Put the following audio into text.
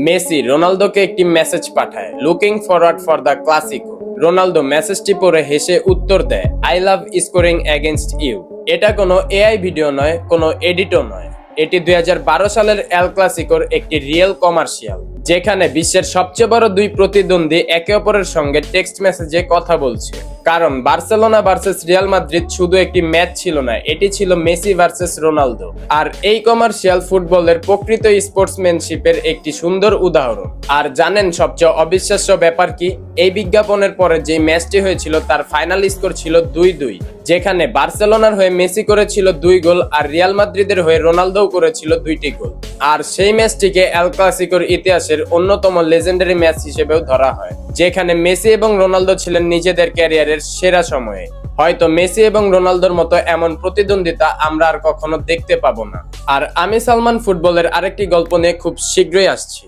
Messi রোনালদোকে একটি message পাঠায়, looking forward for the Clasico. Ronaldo মেসেজটি পড়ে হেসে উত্তর দেয়, I love scoring against you. এটা কোনো এআই ভিডিও নয়, কোনো এডিটও নয়। এটি 2012 সালের এল ক্লাসিকোর একটি রিয়েল কমার্শিয়াল, যেখানে বিশ্বের সবচেয়ে বড় দুই প্রতিদ্বন্দ্বী একে অপরের সঙ্গে টেক্সট মেসেজে কথা বলছে। কারণ বার্সেলোনা ভার্সেস রিয়াল মাদ্রিদ শুধু একটি ম্যাচ ছিল না, এটি ছিল মেসি ভার্সেস রোনালদো। আর এই কমার্শিয়াল ফুটবলের প্রকৃত স্পোর্টসম্যানশিপের একটি সুন্দর উদাহরণ। আর জানেন সবচেয়ে অবিশ্বাস্য ব্যাপার কি? এই বিজ্ঞাপনের পরে যে ম্যাচটি হয়েছিল তার ফাইনাল স্কোর ছিল 2-2, যেখানে বার্সেলোনার হয়ে মেসি করেছিল 2 গোল আর রিয়াল মাদ্রিদের হয়ে রোনালদো করেছিল 2টি গোল। আর সেই ম্যাচটিকে এল ক্লাসিকোর ইতিহাসের অন্যতম লেজেন্ডারি ম্যাচ হিসেবেও ধরা হয়, যেখানে মেসি এবং রোনালদো ছিলেন নিজেদের ক্যারিয়ারের সেরা সময়ে। হয়তো মেসি এবং রোনালদোর মতো এমন প্রতিদ্বন্দ্বিতা আমরা আর কখনো দেখতে পাবো না। আর আমি সালমান ফুটবলের আরেকটি গল্প নিয়ে খুব শীঘ্রই আসছি।